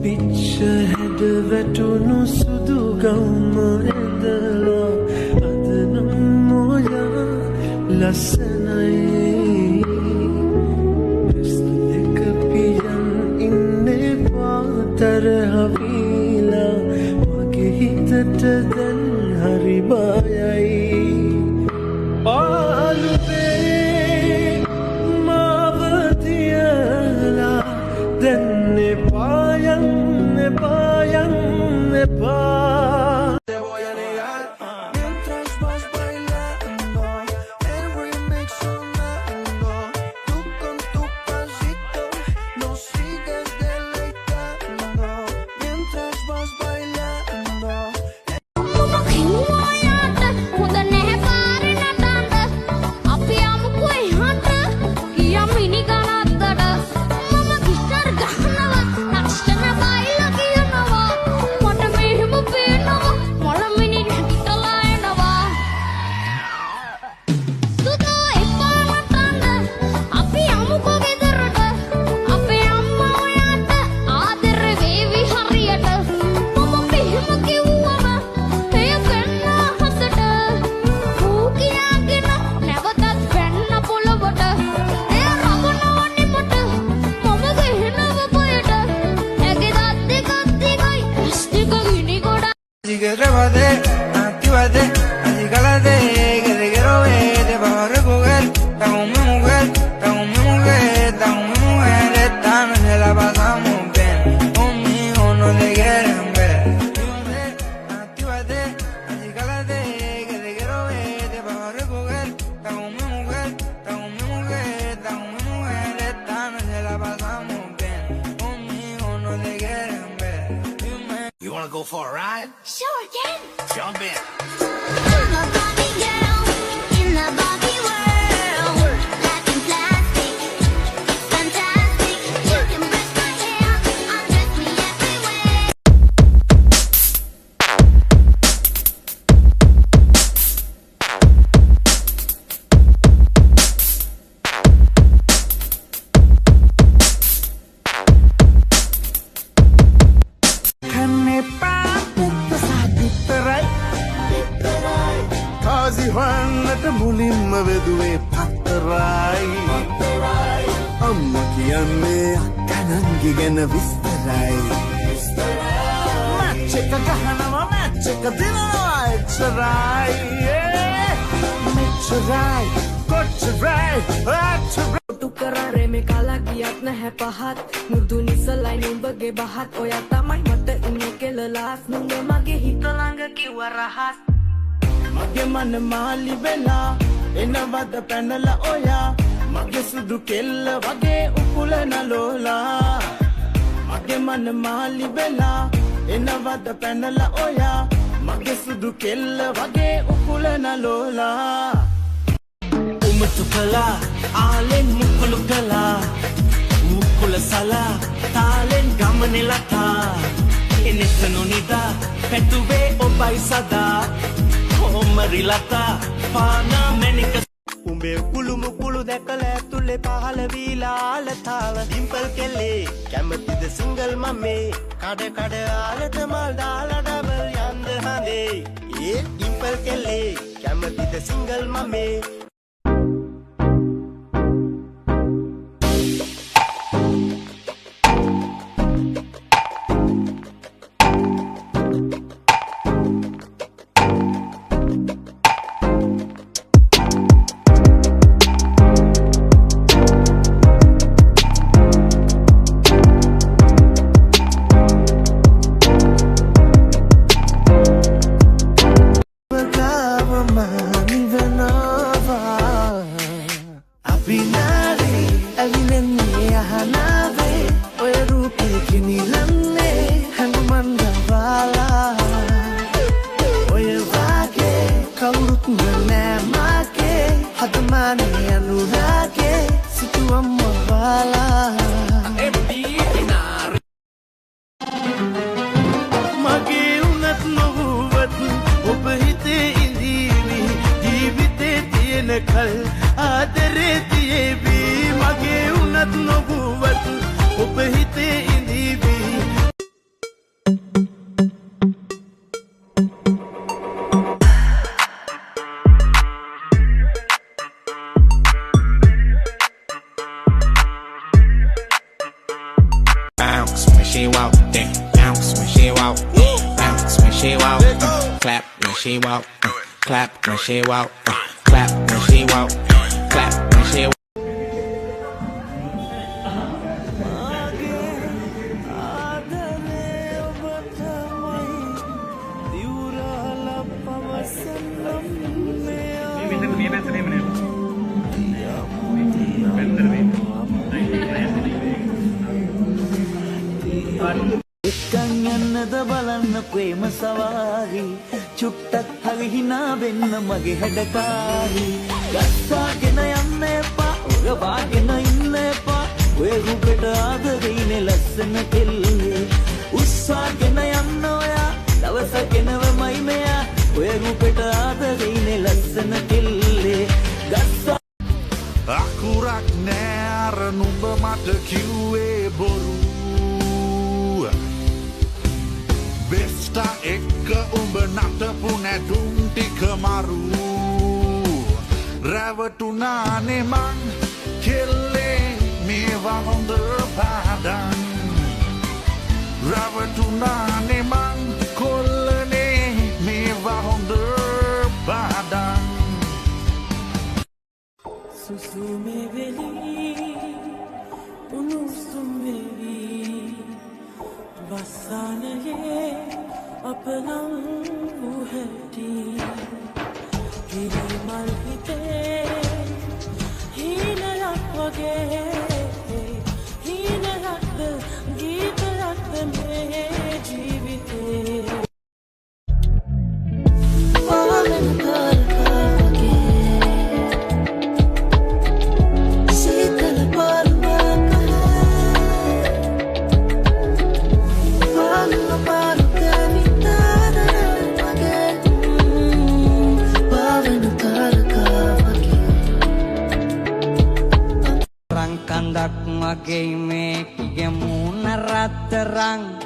පිච්ච හැඩ වැටුණු සුදු ගවුම ඇඳලා අද නම් ඔයා ලස්සනයි ප්‍රශ්න දෙක පියන් ඉන්නේ පාතරහවිලා මගේ හිතට දැන් හරි බයයි ආලුබේ මාව තියලා දැන් එපායන් Te voy a negar mientras vas bailando el remix sonando tú con tu pasito nos sigues deleitando mientras vas bailando Actívate, acicálate, que te quiero ver, te vas a recoger, está con mi mujer, está con mi mujer, está con mi mujer, esta noche la pasamos bien, conmigo no te quieren ver. Actívate, acicálate, que te quiero ver, te vas a recoger, está con mi mujer, está con mi mujer, está con mi mujer, esta noche la pasamos bien, conmigo no te quieren ver. You wanna go for a ride? Sure can. Jump in. I'm a Barbie girl in the Barbie world. Life in plastic, it's fantastic. You can brush my hair, undress me everywhere. හොයන්නට මුලින්ම වෙදුවේ පත්තරයි අම්ම කියන්නේ අක්කනන්ගේ ගැන විස්තරයි match එක ගහනවා match එක දිනනවා එච්චරයි මෙච්චරයි කොච්චරයි තු කරාරේ මේ කාලා ගියත් නැහැ පහත් මුදු නිසලයි නුඹගේ බහත් ඔයා තමයි මට ඉන්නේ කෙලලාස් නුඹ මගේ හිත ළඟ කිව්ව රහස් මගේ මන මාලි වෙලා එනවද පැනලා ඔයා මගේ සුදු කෙල්ල වගේ උකුලන ලෝලා මගේ මන මාලි වෙලා එනවද පැනලා ඔයා මගේ සුදු කෙල්ල වගේ උකුලන ලෝලා උමතු කලා ආලෙන් මුකුළු කලා මුකුල සලා තාලෙන් ගමනේ ලතා එනෙත නොනිදා පැතුවේ ඔබයි සදා Marilata, Pana Menica. Umbe Kulu Mukulu Dekala Tule Pahala Vila Alatala, Dimple Kelly, Kamati the single mummy, Kada Kada Alatamal Dala Double Yander Hande, Dimple Kelly, Kamati the single mummy. she walk, then bounce when she walk, bounce when she walk, clap when she walk, clap when she walk, clap when she walk, clap when she walk. එක්කන් යන්නද බලන්න ප්‍රේම සවාරි චුට්ටක් හරි හිනා වෙන්න මගේ හැඩකාරි ගස්සාගෙන යන්න එපා ඔරවාගෙන ඉන්න එපා ඔය රූපෙට ආදරෙයිනේ ලස්සන කෙල්ලේ උස්සාගෙන යන්න ඔයා දවසගෙනවමයි මෙයා ඔය රූපෙට ආදරෙයිනේ ලස්සන කෙල්ලේ ගස්සා අකුරක් නෑ අර නුඹ මට කිව්වේ බොරු බෙස්ටා එක්ක උඹ නටපු නැටුම් ටික මරු රැවටුනානේ මං කෙල්ලේ මේවා හොඳ පාඩම් රැවටුනානේ මං කොල්ලනේ මේවා හොඳ පාඩම් Susume veli, unusum veli, vasanaye apanam uhati, hiri malhite, hina lakvage, hina lakda, geeta lakda me jeevite. Kandak magay me muna ratarang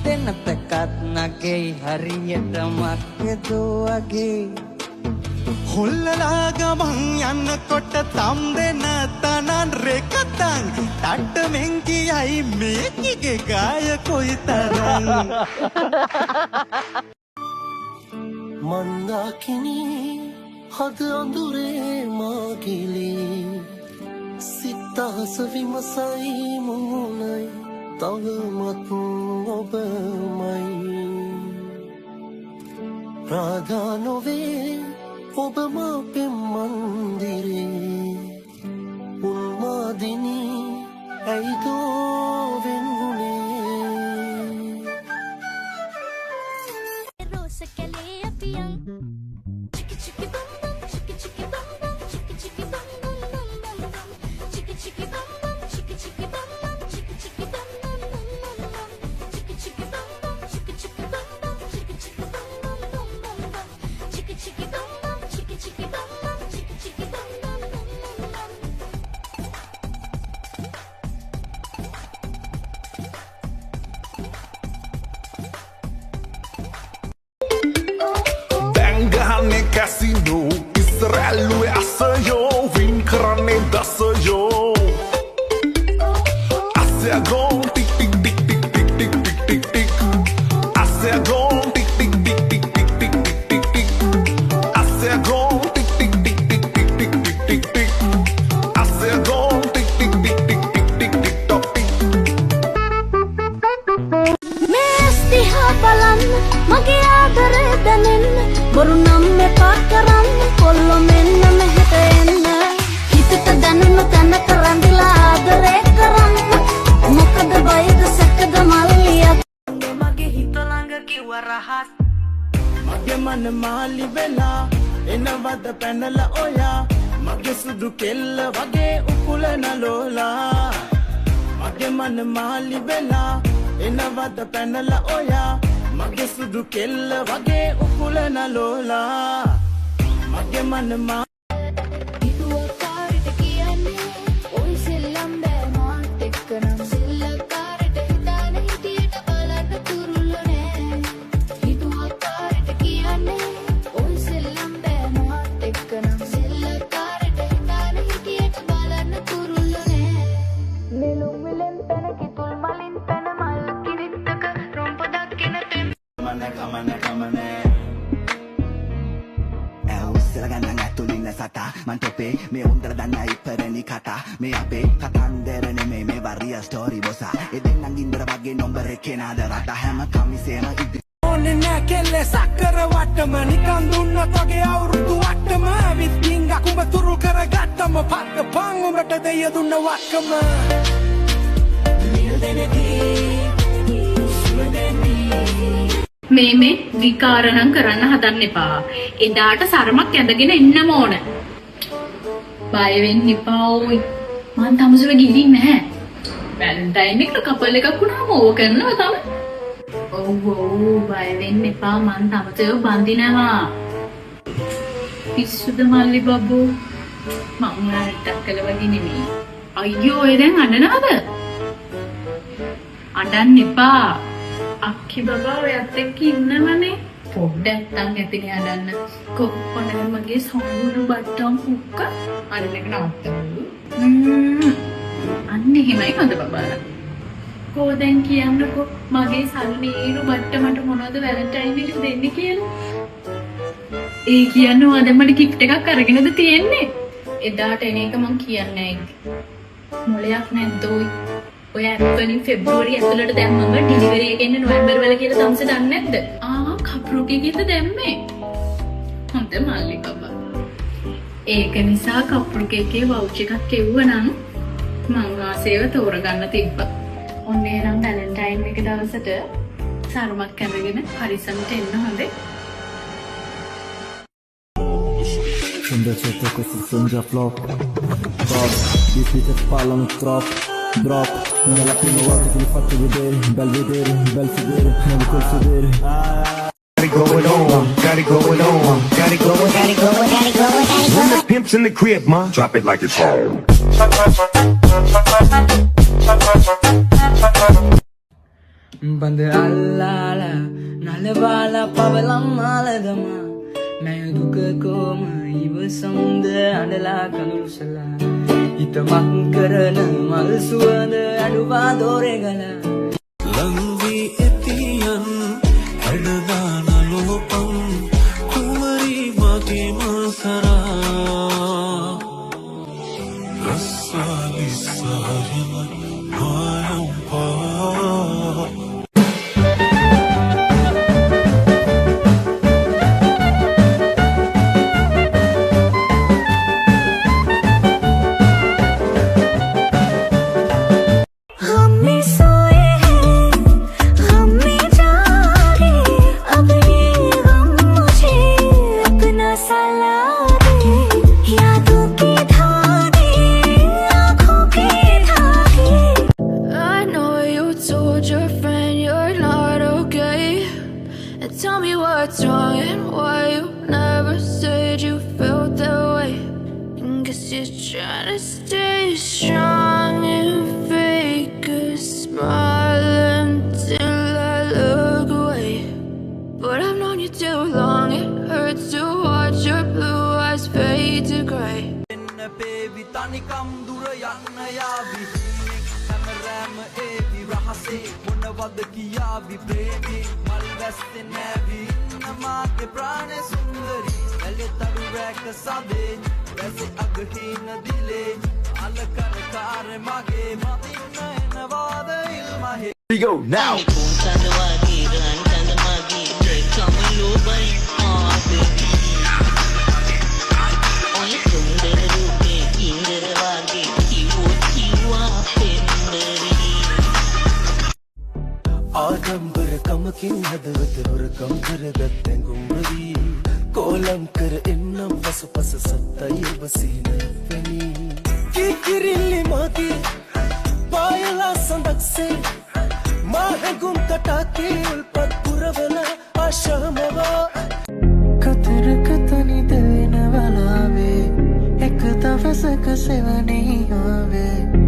Tinapekat nagay hariyata makeduagay හොල්ලලාගමන් යන්නකොට තම් දෙන තනන් රෙකතන් තට්ට මෙන් කියයි මේකිගේ ගාය කොයිතරම් මන්දාකිනි හද අඳුරේ මාගිලි සිත්තාස විමසයි මුණයි තවමත් ඔබමයි රාධා නොවේ ඔබම පෙම්මන්දිරේ උන්මාදිනී ඇයිදෝ වෙන්ගුණේ Rosa kale apiyang chiki chiki bum bum chiki chiki bum bum chiki chiki bum bum bum bum bum chiki chiki bum bum chiki chiki bum bum chiki chiki bum bum bum bum bum chiki chiki bum bum chiki chiki bum bum chiki chiki bum bum bum bum bum chiki chiki bum bum chiki chiki bum bum chiki chiki bum bum bum bum දැංගහන්නේ casino ඉස්සරැල්ලුවේ අසයෝ win කරන්නේ දසයෝ අසයගෝන් tick tick tick tick tick tick tick tick tick අසයගෝන් tick tick tick tick tick tick tick tick tick අසයගෝන් tick tick tick tick tick tick tick tick tick අසයගෝන් tick tick tick tick tick tick tick tock tick Mestiha balan mage aadare danenna boru namme paakaran kollo menna meheta enna hitata danunna tanna karandila aadare karanna mokada bayada sakada malliya මගේ හිත ළඟ කිව්ව රහස් මගේ මන මාලි වෙලා එනවද පැනලා ඔයා මගේ සුදු කෙල්ල වගේ උකුලන ලෝලා මගේ මන මාලි වෙලා එනවද පැනලා ඔයා මගේ සුදු කෙල්ල වගේ උකුලන ලෝලා මගේ මන මා හිතුවකාරට කියන්නේ ඔයි සෙල්ලම් බෑ මාත් එක්කනම් සෙල්ලකාරට හිතාන හිටියට බලන්න තුරුල්ල නෑ හිතුවකාරට කියන්නේ ඔයි සෙල්ලම් බෑ මාත් එක්කනම් සෙල්ලකාරට හිතාන හිටියට බලන්න තුරුල්ල නෑ මෙලුම් විලෙන් පැන කිතුල් මලින් පැන මල් ඇවුස්සල ගන්නන් ඇතුලින්න සතා මන් තොපේ මේ උන්දර දන්න ඉපරණි කතා මේ අපේ කතන්දර නෙමේ මේ වරිය ස්ටෝරි බොසා එදෙන්නන් ඉන්දර වගේ නොම්බර කෙනාද රට හැම කමිසේම ඉදිරි ඕනේ නෑ කෙල්ලේ සක්කර වට්ටම නිකන් දුන්නත් වගේ අවුරුදු වට්ටම ඇවිත් පිංගා කුඹ තුරු කරගත්තම පත්ත පං උඹට දෙය දුන්න වක්කම මේ විකාරණම් කරන්න හදන්න එපා. එදාට සරමක් ඇඳගෙන එන්නම ඕන. බය වෙන්න එපා ඕයි. මං තමසුර ගිහින් නැහැ. වැලන්ටයින් එකට කපල් එකක් වුණාම ඕක කරනවා තමයි. ඔව් බය වෙන්න එපා මං තමසුර බඳිනවා. පිස්සුද මල්ලි බබ්බෝ. මං උනාට කළ වගේ නෙමෙයි. අයියෝ ඒ දැන් අඬනවද? අඬන්න එපා. අක්කි බබා ඔයත් එක්ක ඉන්නවනේ. පොඩ්ඩක් නැත්තම් ඇතිනේ අඬන්න. කොප්පනේ මගේ සම්මුණු බට්ටම් පුක්ක අන්න එක නවත්තමු. අන්න එහෙමයි හොඳ බබාලා. කෝ දැන් කියන්නකෝ මගේ සල්ලීරු බට්ටමට මොනවද වැලන්ටයින් එකට දෙන්නේ කියලා. ඒ කියන්නේ ඔයා දැන් මට gift එකක් අරගෙනද තියෙන්නේ? එදාට එන එක මං කියන්නේ නැහැ. මොලයක් නැද්දෝයි. ඔය ඇප්පලින් ෆෙබ්‍රුවරි ඇතුළට දැම්මම ඩිලිවරි එක එන්නේ නොවැම්බර් වල කියලා තමස දන්නේ නැද්ද? කප්රුකේකින්ද දැම්මේ. හොඳ මල්ලි බබා. ඒක නිසා කප්රුකේකේ වවුචර් එකක් එව්වනම් මං ආසේව තෝරගන්න තිබ්බා. ඔන්නේ නම් වැලන්ටයින් එක දවසට සරමක් අරගෙන පරිස්සමට එන්න හොඳේ. Sundacetă cu sânge flop Drop, dispite spalla un trop Drop, nella prima volta che li fatto vedere Bel vedere, bel sedere, non col sedere Got it going on, got it going on, got it going, got it going, got it going, got it going. When the pimp's in the crib, ma, drop it like it's home. Bande allala, nalebala pavelam aladama. Maya duka koma iwasanda adala kanusala. Itamak karana mal suwada aduwa doregala. ලංවී ඇතියන් හැඩදාන ලෝපම් කුමරී මගේ මාසරා රස්සාලිස්සාරිම මායම්පා Tell me what's wrong and why you never said you felt that way. And guess you're trying to stay strong and fake a smile until I look away. But I've known you too long, it hurts to watch your blue eyes fade to grey. baby tanikam dura yanna yavi හැමරෑම ඒවි රහසේ මොනවද කියාවි ප්‍රේමී මල් වැස්සේ නැවි ඉන්න මාගේ ප්‍රාණේ සුන්දරි ඇලෙතඩු රැක සදේ වැසේ අගහින දිලේ අල කරකාර මගේ මතින්න එනවාද ඉල්මහේ. We go now! ආඩම්බරකමකින් හදවත හොරකම් කරගත් ඇඟුම්බවි කෝලම් කර එන්නම් පසුපස සත්තයි ඔබ සිහින වෙමි කිකිරිල්ලි මගේ පායලා සඳක්සේ මා හැඟුම් තටාකේ උල්පත් පුරවන ආශාමවා කතරක තනිද වෙන වලාවේ එක දවසක සෙවනේ ආවේ